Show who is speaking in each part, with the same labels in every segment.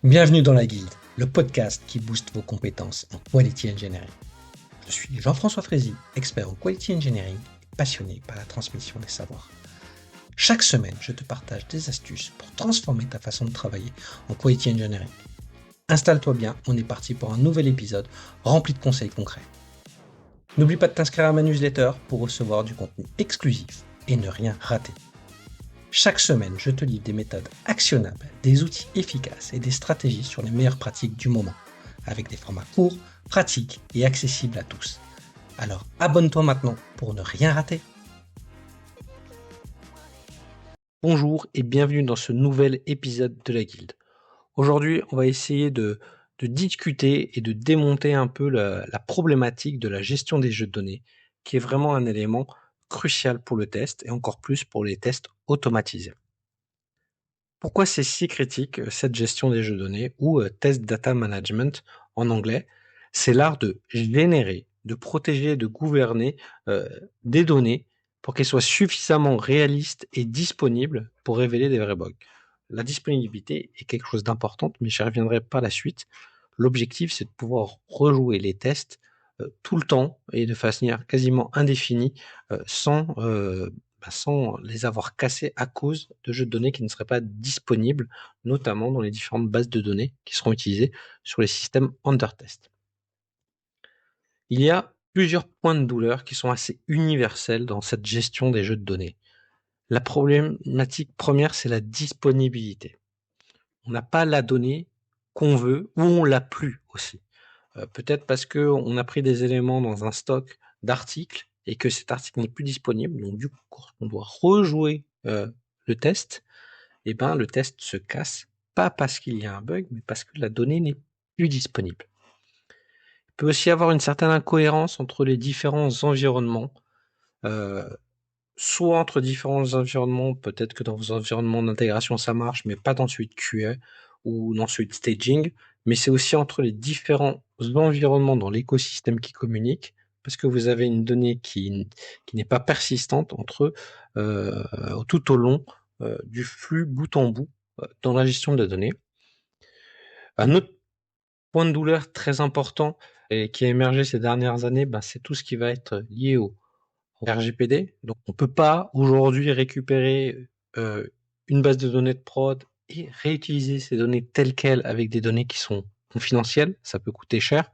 Speaker 1: Bienvenue dans la Guilde, le podcast qui booste vos compétences en Quality Engineering. Je suis Jean-François Frézy, expert en Quality Engineering et passionné par la transmission des savoirs. Chaque semaine, je te partage des astuces pour transformer ta façon de travailler en Quality Engineering. Installe-toi bien, on est parti pour un nouvel épisode rempli de conseils concrets. N'oublie pas de t'inscrire à ma newsletter pour recevoir du contenu exclusif et ne rien rater. Chaque semaine, je te livre des méthodes actionnables, des outils efficaces et des stratégies sur les meilleures pratiques du moment, avec des formats courts, pratiques et accessibles à tous. Alors abonne-toi maintenant pour ne rien rater. Bonjour et bienvenue dans ce nouvel épisode de la Guilde. Aujourd'hui, on va essayer de discuter et de démonter un peu la problématique de la gestion des jeux de données, qui est vraiment un élément crucial pour le test et encore plus pour les tests automatisés. Pourquoi c'est si critique, cette gestion des jeux de données ou Test Data Management en anglais? C'est l'art de générer, de protéger, de gouverner des données pour qu'elles soient suffisamment réalistes et disponibles pour révéler des vrais bugs. La disponibilité est quelque chose d'important, mais j'y reviendrai par la suite. L'objectif, c'est de pouvoir rejouer les tests tout le temps et de façon quasiment indéfinie sans les avoir cassés à cause de jeux de données qui ne seraient pas disponibles, notamment dans les différentes bases de données qui seront utilisées sur les systèmes under test. Il y a plusieurs points de douleur qui sont assez universels dans cette gestion des jeux de données. La problématique première, c'est la disponibilité. On n'a pas la donnée qu'on veut ou on l'a plus aussi. Peut-être parce qu'on a pris des éléments dans un stock d'articles et que cet article n'est plus disponible. Donc du coup, on doit rejouer le test. Et ben le test se casse, pas parce qu'il y a un bug, mais parce que la donnée n'est plus disponible. Il peut aussi y avoir une certaine incohérence entre les différents environnements. Soit entre différents environnements, peut-être que dans vos environnements d'intégration ça marche, mais pas dans celui de QA ou dans celui de staging, mais c'est aussi entre les différents environnements dans l'écosystème qui communiquent, parce que vous avez une donnée qui n'est pas persistante entre tout au long du flux bout en bout dans la gestion de la donnée. Un autre point de douleur très important et qui a émergé ces dernières années, c'est tout ce qui va être lié au RGPD. Donc on peut pas aujourd'hui récupérer une base de données de prod et réutiliser ces données telles quelles avec des données qui sont confidentielles. Ça peut coûter cher.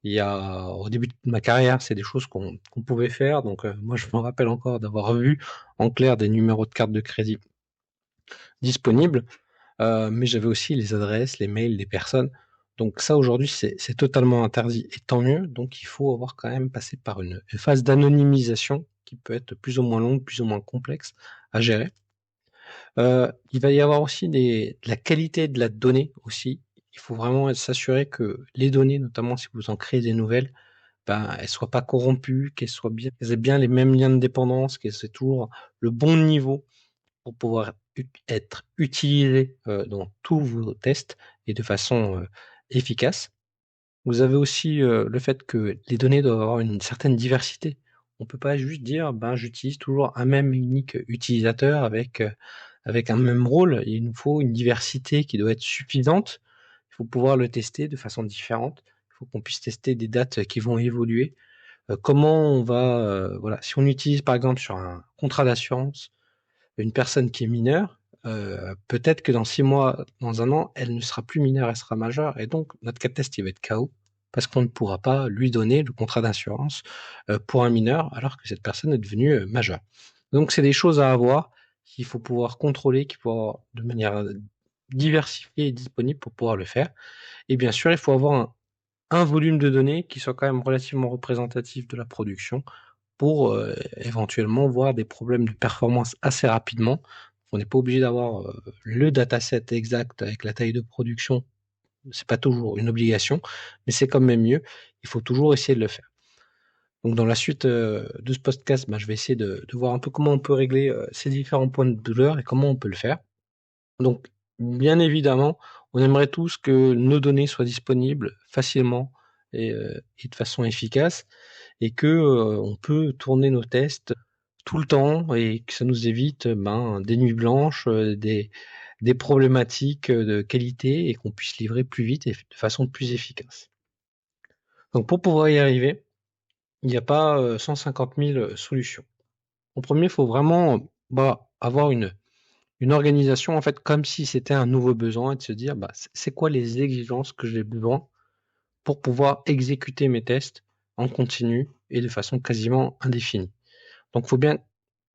Speaker 1: Au début de ma carrière, c'est des choses qu'on pouvait faire. Donc moi, je me rappelle encore d'avoir vu en clair des numéros de carte de crédit disponibles, mais j'avais aussi les adresses, les mails des personnes. Donc ça, aujourd'hui, c'est totalement interdit, et tant mieux. Donc il faut avoir quand même passé par une phase d'anonymisation qui peut être plus ou moins longue, plus ou moins complexe à gérer. Il va y avoir aussi de la qualité de la donnée aussi. Il faut vraiment s'assurer que les données, notamment si vous en créez des nouvelles, elles soient pas corrompues, qu'elles aient bien les mêmes liens de dépendance, qu'elles aient toujours le bon niveau pour pouvoir être utilisées dans tous vos tests et de façon efficace. Vous avez aussi le fait que les données doivent avoir une certaine diversité. On peut pas juste dire j'utilise toujours un même et unique utilisateur avec un même rôle. Il nous faut une diversité qui doit être suffisante. Il faut pouvoir le tester de façon différente. Il faut qu'on puisse tester des dates qui vont évoluer. Comment on va si on utilise par exemple sur un contrat d'assurance une personne qui est mineure, peut-être que dans 6 mois, dans 1 an, elle ne sera plus mineure, elle sera majeure, et donc notre cas de test il va être KO parce qu'on ne pourra pas lui donner le contrat d'assurance pour un mineur alors que cette personne est devenue majeure. Donc c'est des choses à avoir qu'il faut pouvoir contrôler, qu'il faut avoir de manière diversifiée et disponible pour pouvoir le faire. Et bien sûr, il faut avoir un volume de données qui soit quand même relativement représentatif de la production pour éventuellement voir des problèmes de performance assez rapidement. On n'est pas obligé d'avoir le dataset exact avec la taille de production. C'est pas toujours une obligation, mais c'est quand même mieux. Il faut toujours essayer de le faire. Donc dans la suite de ce podcast, je vais essayer de voir un peu comment on peut régler ces différents points de douleur et comment on peut le faire. Donc bien évidemment, on aimerait tous que nos données soient disponibles facilement et de façon efficace, et que on peut tourner nos tests tout le temps et que ça nous évite des nuits blanches, des des problématiques de qualité et qu'on puisse livrer plus vite et de façon plus efficace. Donc pour pouvoir y arriver, il n'y a pas 150 000 solutions. En premier, il faut vraiment avoir une organisation en fait comme si c'était un nouveau besoin et de se dire c'est quoi les exigences que j'ai besoin pour pouvoir exécuter mes tests en continu et de façon quasiment indéfinie. Donc il faut bien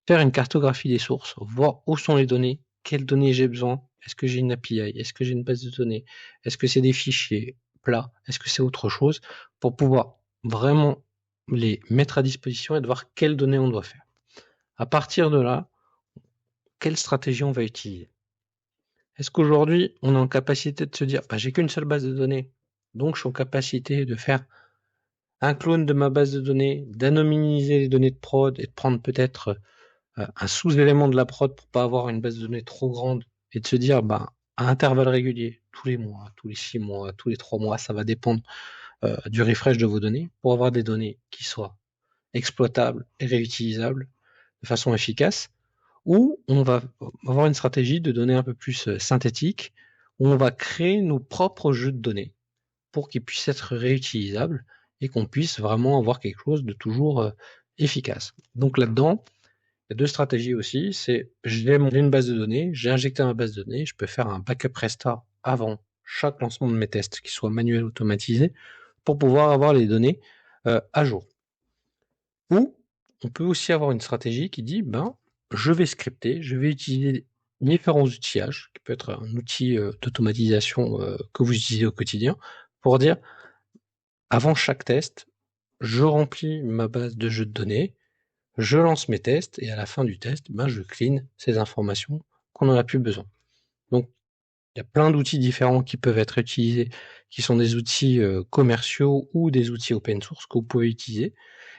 Speaker 1: faire une cartographie des sources, voir où sont les données, quelles données j'ai besoin, est-ce que j'ai une API, est-ce que j'ai une base de données, est-ce que c'est des fichiers plats, est-ce que c'est autre chose, pour pouvoir vraiment les mettre à disposition et de voir quelles données on doit faire. À partir de là, quelle stratégie on va utiliser? Est-ce qu'aujourd'hui, on est en capacité de se dire, j'ai qu'une seule base de données, donc je suis en capacité de faire un clone de ma base de données, d'anonymiser les données de prod et de prendre peut-être un sous-élément de la prod pour pas avoir une base de données trop grande et de se dire, à intervalles réguliers, tous les mois, tous les 6 mois, tous les 3 mois, ça va dépendre du refresh de vos données pour avoir des données qui soient exploitables et réutilisables de façon efficace, ou on va avoir une stratégie de données un peu plus synthétique, où on va créer nos propres jeux de données pour qu'ils puissent être réutilisables et qu'on puisse vraiment avoir quelque chose de toujours efficace. Donc là-dedans, il y a deux stratégies aussi, c'est j'ai une base de données, j'ai injecté ma base de données, je peux faire un backup restart avant chaque lancement de mes tests, qui soit manuel ou automatisé, pour pouvoir avoir les données à jour. Ou on peut aussi avoir une stratégie qui dit je vais scripter, je vais utiliser différents outillages, qui peut être un outil d'automatisation que vous utilisez au quotidien, pour dire avant chaque test, je remplis ma base de jeux de données, je lance mes tests et à la fin du test, je clean ces informations qu'on n'en a plus besoin. Donc, il y a plein d'outils différents qui peuvent être utilisés, qui sont des outils commerciaux ou des outils open source que vous pouvez utiliser.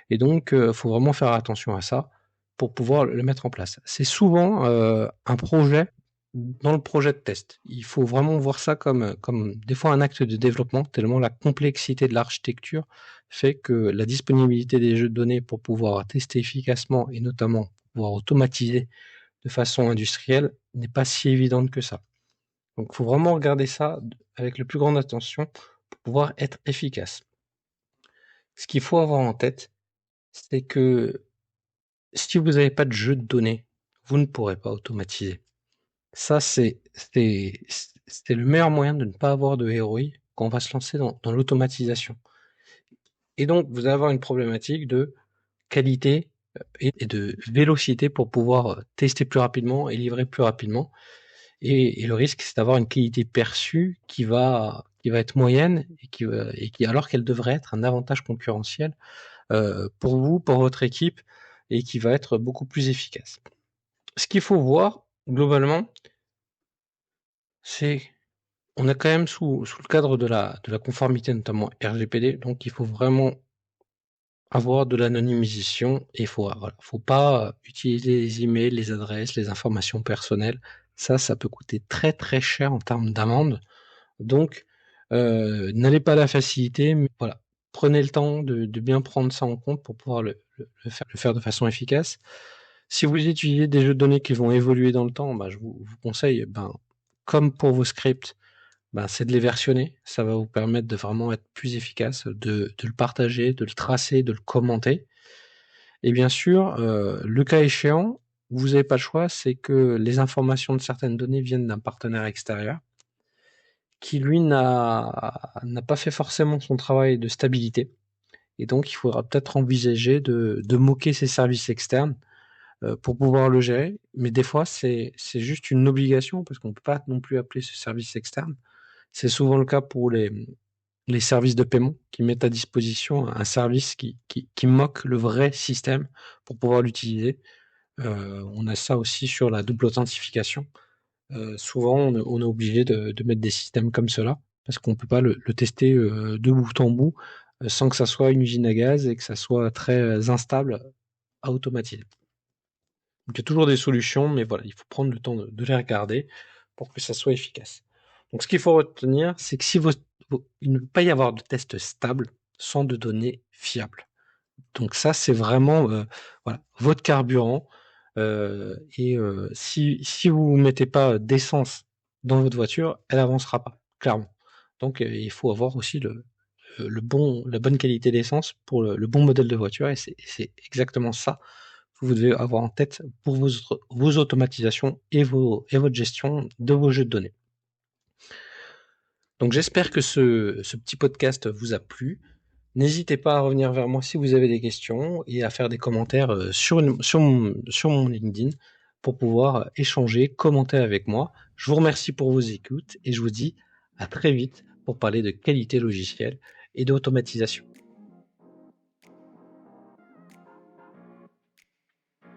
Speaker 1: Et donc, faut vraiment faire attention à ça pour pouvoir le mettre en place. C'est souvent un projet dans le projet de test. Il faut vraiment voir ça comme des fois un acte de développement, tellement la complexité de l'architecture fait que la disponibilité des jeux de données pour pouvoir tester efficacement et notamment pouvoir automatiser de façon industrielle n'est pas si évidente que ça. Donc, il faut vraiment regarder ça avec le plus grande attention pour pouvoir être efficace. Ce qu'il faut avoir en tête, c'est que si vous n'avez pas de jeu de données, vous ne pourrez pas automatiser. Ça, c'est le meilleur moyen de ne pas avoir de ROI quand on va se lancer dans l'automatisation. Et donc, vous allez avoir une problématique de qualité et de vélocité pour pouvoir tester plus rapidement et livrer plus rapidement. Et le risque, c'est d'avoir une qualité perçue qui va être moyenne et qui alors qu'elle devrait être un avantage concurrentiel pour vous, pour votre équipe, et qui va être beaucoup plus efficace. Ce qu'il faut voir, globalement, c'est on est quand même sous le cadre de la conformité, notamment RGPD, donc il faut vraiment avoir de l'anonymisation et faut pas utiliser les emails, les adresses, les informations personnelles. Ça peut coûter très très cher en termes d'amende. Donc, n'allez pas à la facilité, mais voilà, prenez le temps de bien prendre ça en compte pour pouvoir le faire de façon efficace. Si vous utilisez des jeux de données qui vont évoluer dans le temps, je vous conseille, comme pour vos scripts, c'est de les versionner. Ça va vous permettre de vraiment être plus efficace, de le partager, de le tracer, de le commenter. Et bien sûr, le cas échéant, vous n'avez pas le choix, c'est que les informations de certaines données viennent d'un partenaire extérieur qui, lui, n'a pas fait forcément son travail de stabilité. Et donc, il faudra peut-être envisager de moquer ces services externes pour pouvoir le gérer. Mais des fois, c'est juste une obligation parce qu'on ne peut pas non plus appeler ce service externe. C'est souvent le cas pour les services de paiement qui mettent à disposition un service qui moque le vrai système pour pouvoir l'utiliser. On a ça aussi sur la double authentification. Souvent, on est obligé de mettre des systèmes comme cela parce qu'on ne peut pas le tester de bout en bout sans que ça soit une usine à gaz et que ça soit très instable à automatiser. Donc, il y a toujours des solutions, mais voilà, il faut prendre le temps de les regarder pour que ça soit efficace. Donc, ce qu'il faut retenir, c'est que il ne peut pas y avoir de test stable sans de données fiables. Donc ça, c'est vraiment votre carburant. Si vous mettez pas d'essence dans votre voiture, elle avancera pas, clairement. Donc il faut avoir aussi la bonne qualité d'essence pour le bon modèle de voiture, et c'est exactement ça que vous devez avoir en tête pour vos automatisations et votre gestion de vos jeux de données. Donc j'espère que ce petit podcast vous a plu. N'hésitez pas à revenir vers moi si vous avez des questions et à faire des commentaires sur mon LinkedIn pour pouvoir échanger, commenter avec moi. Je vous remercie pour vos écoutes et je vous dis à très vite pour parler de qualité logicielle et d'automatisation.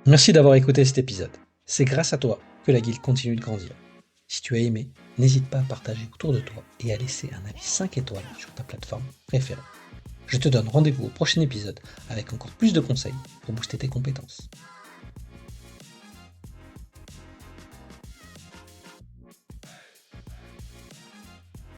Speaker 1: Merci d'avoir écouté cet épisode. C'est grâce à toi que la guilde continue de grandir. Si tu as aimé, n'hésite pas à partager autour de toi et à laisser un avis 5 étoiles sur ta plateforme préférée. Je te donne rendez-vous au prochain épisode avec encore plus de conseils pour booster tes compétences.